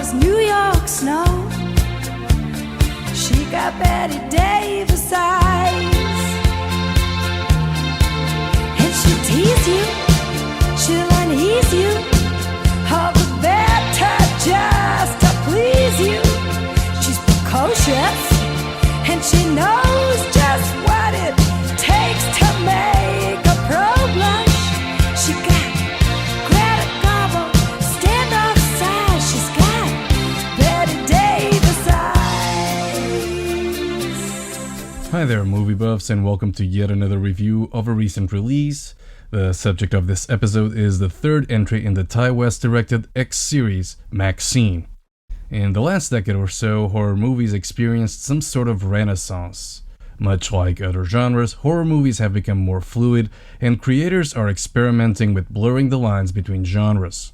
was New York snow. She got Betty Davis eyes, and she'll tease you, she'll unease you, all the better just to please you. She's precocious, and she knows just what it takes to make a pro blush. She got Greta Garbo, standoff size. She's got Betty Davis eyes. Hi there, movie buffs, and welcome to yet another review of a recent release. The subject of this episode is the third entry in the Ti West directed X series, Maxine. In the last decade or so, horror movies experienced some sort of renaissance. Much like other genres, horror movies have become more fluid, and creators are experimenting with blurring the lines between genres.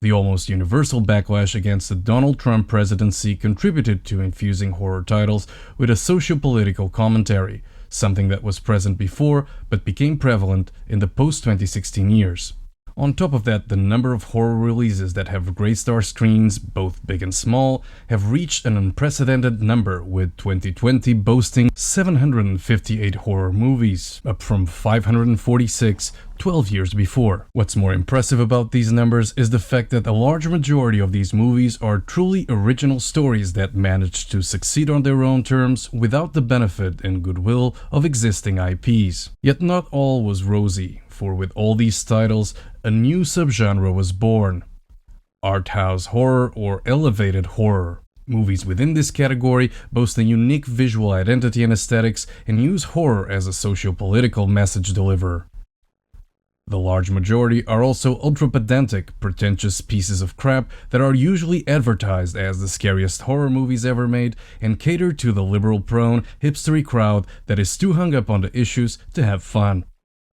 The almost universal backlash against the Donald Trump presidency contributed to infusing horror titles with a socio-political commentary, something that was present before but became prevalent in the post-2016 years. On top of that, the number of horror releases that have Greystar screens, both big and small, have reached an unprecedented number, with 2020 boasting 758 horror movies, up from 546 12 years before. What's more impressive about these numbers is the fact that a large majority of these movies are truly original stories that managed to succeed on their own terms without the benefit and goodwill of existing IPs. Yet not all was rosy, for with all these titles, a new subgenre was born: art house horror or elevated horror. Movies within this category boast a unique visual identity and aesthetics and use horror as a socio-political message deliverer. The large majority are also ultra-pedantic, pretentious pieces of crap that are usually advertised as the scariest horror movies ever made and cater to the liberal-prone, hipstery crowd that is too hung up on the issues to have fun.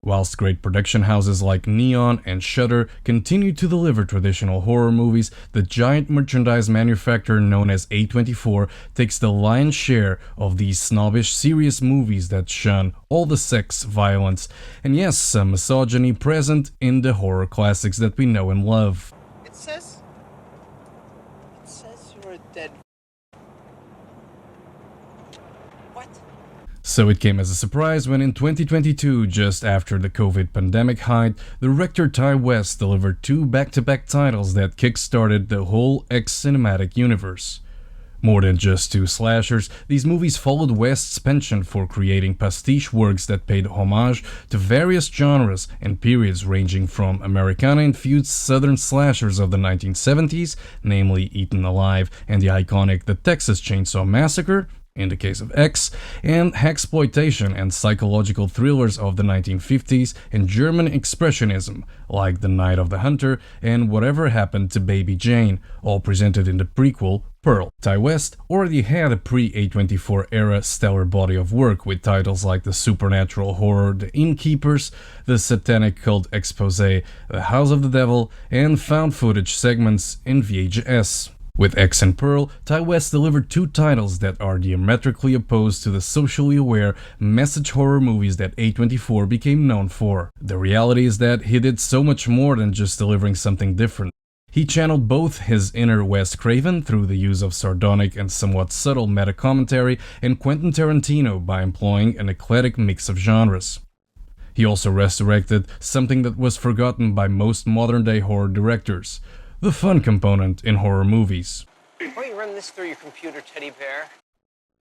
Whilst great production houses like Neon and Shudder continue to deliver traditional horror movies, the giant merchandise manufacturer known as A24 takes the lion's share of these snobbish, serious movies that shun all the sex, violence, and yes, some misogyny present in the horror classics that we know and love. It says you're a dead. What? So it came as a surprise when in 2022, just after the COVID pandemic height, director Ti West delivered two back-to-back titles that kick-started the whole X cinematic universe. More than just two slashers, these movies followed West's penchant for creating pastiche works that paid homage to various genres and periods ranging from Americana-infused southern slashers of the 1970s, namely Eaten Alive and the iconic The Texas Chainsaw Massacre, in the case of X, and hexploitation and psychological thrillers of the 1950s and German expressionism, like The Night of the Hunter and Whatever Happened to Baby Jane, all presented in the prequel, Pearl. Ti West already had a pre-A24 era stellar body of work with titles like the supernatural horror The Innkeepers, the satanic cult expose The House of the Devil, and found footage segments in VHS. With X and Pearl, Ti West delivered two titles that are diametrically opposed to the socially aware message horror movies that A24 became known for. The reality is that he did so much more than just delivering something different. He channeled both his inner Wes Craven through the use of sardonic and somewhat subtle meta-commentary and Quentin Tarantino by employing an eclectic mix of genres. He also resurrected something that was forgotten by most modern-day horror directors: the fun component in horror movies. Why don't you run this through your computer, teddy bear?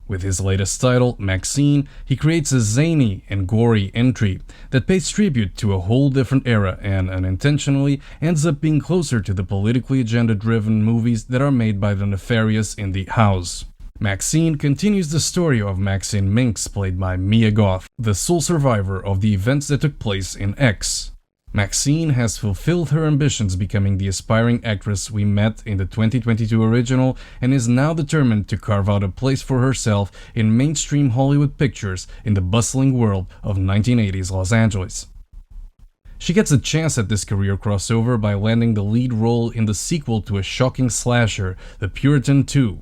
With his latest title, Maxine, he creates a zany and gory entry that pays tribute to a whole different era and unintentionally ends up being closer to the politically agenda-driven movies that are made by the nefarious in the House. Maxine continues the story of Maxine Minx, played by Mia Goth, the sole survivor of the events that took place in X. Maxine has fulfilled her ambitions, becoming the aspiring actress we met in the 2022 original, and is now determined to carve out a place for herself in mainstream Hollywood pictures in the bustling world of 1980s Los Angeles. She gets a chance at this career crossover by landing the lead role in the sequel to a shocking slasher, The Puritan 2.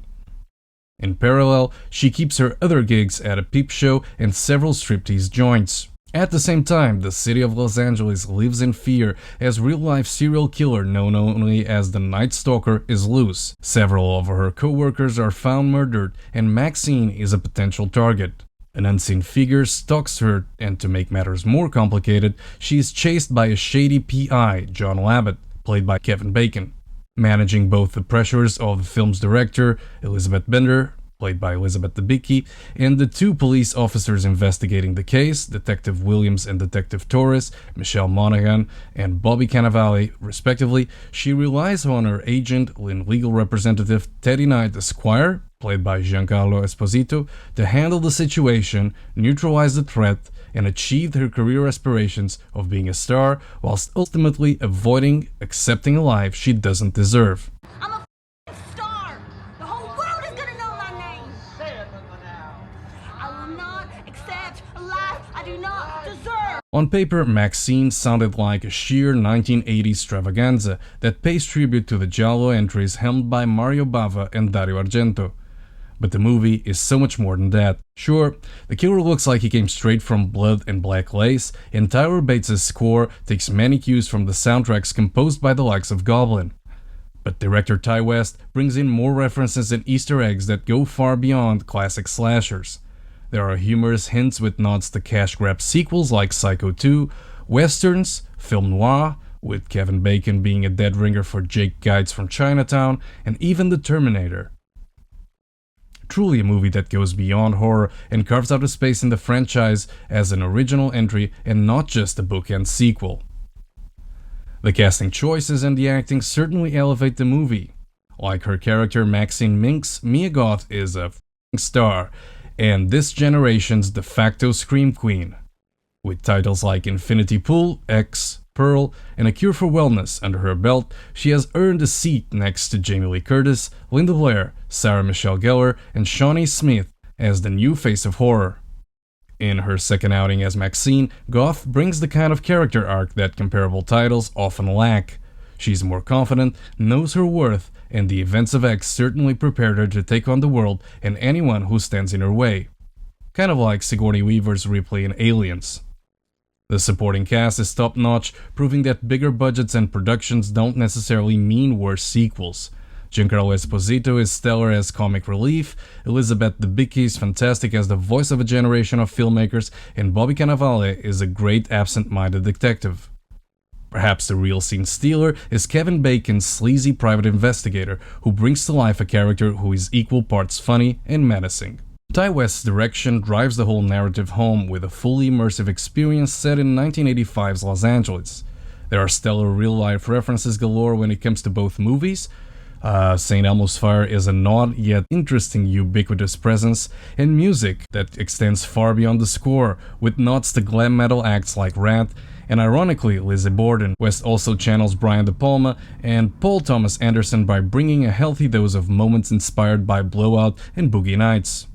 In parallel, she keeps her other gigs at a peep show and several striptease joints. At the same time, the city of Los Angeles lives in fear as real-life serial killer known only as the Night Stalker is loose. Several of her co-workers are found murdered, and Maxine is a potential target. An unseen figure stalks her, and to make matters more complicated, she is chased by a shady PI, John Labott, played by Kevin Bacon. Managing both the pressures of the film's director, Elizabeth Bender, played by Elizabeth Debicki, and the two police officers investigating the case, Detective Williams and Detective Torres, Michelle Monaghan and Bobby Cannavale, respectively, she relies on her agent and legal representative Teddy Knight Esquire, played by Giancarlo Esposito, to handle the situation, neutralize the threat, and achieve her career aspirations of being a star, whilst ultimately avoiding accepting a life she doesn't deserve. I'm a star! The whole world is gonna know my name! Say it now. I will not accept a life I do not deserve! On paper, Maxine sounded like a sheer 1980s extravaganza that pays tribute to the Giallo entries helmed by Mario Bava and Dario Argento. But the movie is so much more than that. Sure, the killer looks like he came straight from Blood and Black Lace, and Tyler Bates' score takes many cues from the soundtracks composed by the likes of Goblin. But director Ti West brings in more references and Easter eggs that go far beyond classic slashers. There are humorous hints with nods to cash grab sequels like Psycho 2, westerns, film noir, with Kevin Bacon being a dead ringer for Jake Guides from Chinatown, and even The Terminator. Truly a movie that goes beyond horror and carves out a space in the franchise as an original entry and not just a bookend sequel. The casting choices and the acting certainly elevate the movie. Like her character Maxine Minx, Mia Goth is a f***ing star, and this generation's de facto scream queen. With titles like Infinity Pool, X, Pearl, and A Cure for Wellness under her belt, she has earned a seat next to Jamie Lee Curtis, Linda Blair, Sarah Michelle Gellar, and Shawnee Smith as the new face of horror. In her second outing as Maxine, Goth brings the kind of character arc that comparable titles often lack. She's more confident, knows her worth, and the events of X certainly prepared her to take on the world and anyone who stands in her way. Kind of like Sigourney Weaver's Ripley in Aliens. The supporting cast is top-notch, proving that bigger budgets and productions don't necessarily mean worse sequels. Giancarlo Esposito is stellar as comic relief, Elizabeth Debicki is fantastic as the voice of a generation of filmmakers, and Bobby Cannavale is a great absent-minded detective. Perhaps the real scene stealer is Kevin Bacon's sleazy private investigator, who brings to life a character who is equal parts funny and menacing. Ti West's direction drives the whole narrative home with a fully immersive experience set in 1985's Los Angeles. There are stellar real-life references galore when it comes to both movies. St. Elmo's Fire is an odd yet interesting ubiquitous presence, and music that extends far beyond the score, with nods to glam metal acts like Rat, and ironically Lizzie Borden. West also channels Brian De Palma and Paul Thomas Anderson by bringing a healthy dose of moments inspired by Blowout and Boogie Nights.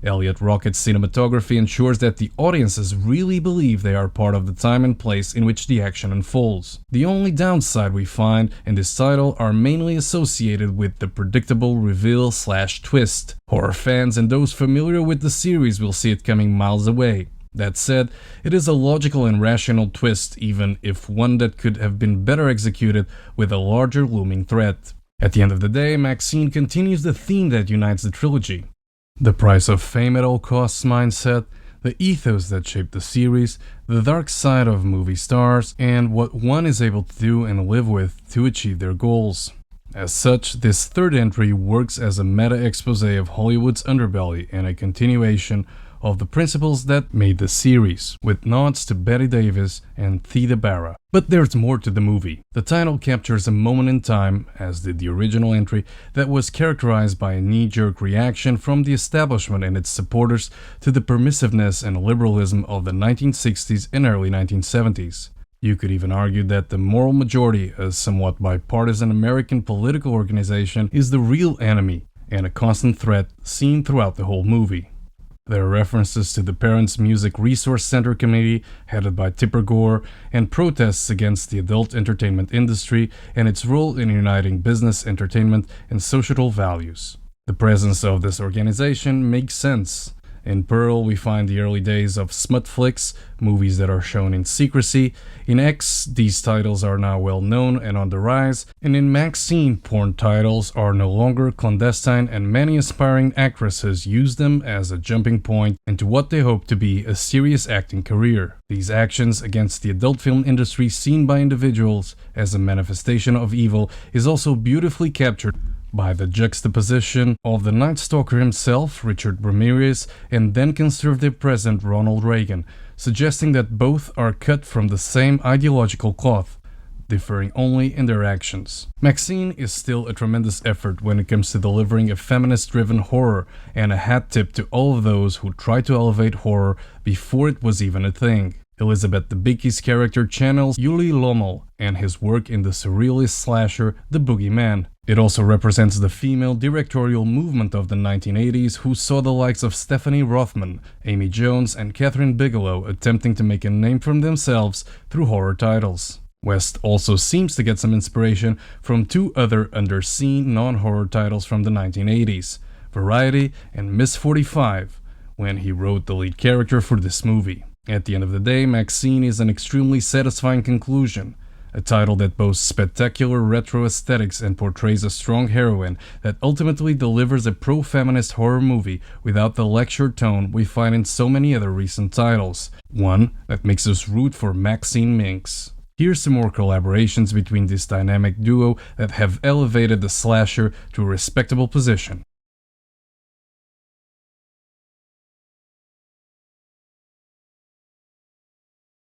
Elliot Rocket's cinematography ensures that the audiences really believe they are part of the time and place in which the action unfolds. The only downside we find in this title are mainly associated with the predictable reveal/twist. Horror fans and those familiar with the series will see it coming miles away. That said, it is a logical and rational twist, even if one that could have been better executed with a larger looming threat. At the end of the day, Maxine continues the theme that unites the trilogy. The price of fame at all costs mindset, the ethos that shaped the series, the dark side of movie stars, and what one is able to do and live with to achieve their goals. As such, this third entry works as a meta-expose of Hollywood's underbelly and a continuation of the principles that made the series, with nods to Bette Davis and Theda Bara. But there's more to the movie. The title captures a moment in time, as did the original entry, that was characterized by a knee-jerk reaction from the establishment and its supporters to the permissiveness and liberalism of the 1960s and early 1970s. You could even argue that the moral majority, a somewhat bipartisan American political organization, is the real enemy and a constant threat seen throughout the whole movie. There are references to the Parents Music Resource Center Committee, headed by Tipper Gore, and protests against the adult entertainment industry and its role in uniting business, entertainment, and societal values. The presence of this organization makes sense, In Pearl, we find the early days of smut flicks, movies that are shown in secrecy. In X, these titles are now well known and on the rise, and in Maxine, porn titles are no longer clandestine, and many aspiring actresses use them as a jumping point into what they hope to be a serious acting career. These actions against the adult film industry seen by individuals as a manifestation of evil is also beautifully captured by the juxtaposition of the Night Stalker himself, Richard Ramirez, and then conservative President Ronald Reagan, suggesting that both are cut from the same ideological cloth, differing only in their actions. Maxine is still a tremendous effort when it comes to delivering a feminist-driven horror, and a hat tip to all of those who tried to elevate horror before it was even a thing. Elizabeth Debicki's character channels Yuli Lommel and his work in the surrealist slasher The Boogeyman. It also represents the female directorial movement of the 1980s who saw the likes of Stephanie Rothman, Amy Jones, and Catherine Bigelow attempting to make a name for themselves through horror titles. West also seems to get some inspiration from two other underseen non-horror titles from the 1980s, Variety and Miss 45, when he wrote the lead character for this movie. At the end of the day, Maxine is an extremely satisfying conclusion, a title that boasts spectacular retro aesthetics and portrays a strong heroine that ultimately delivers a pro-feminist horror movie without the lecture tone we find in so many other recent titles, one that makes us root for Maxine Minx. Here's some more collaborations between this dynamic duo that have elevated the slasher to a respectable position.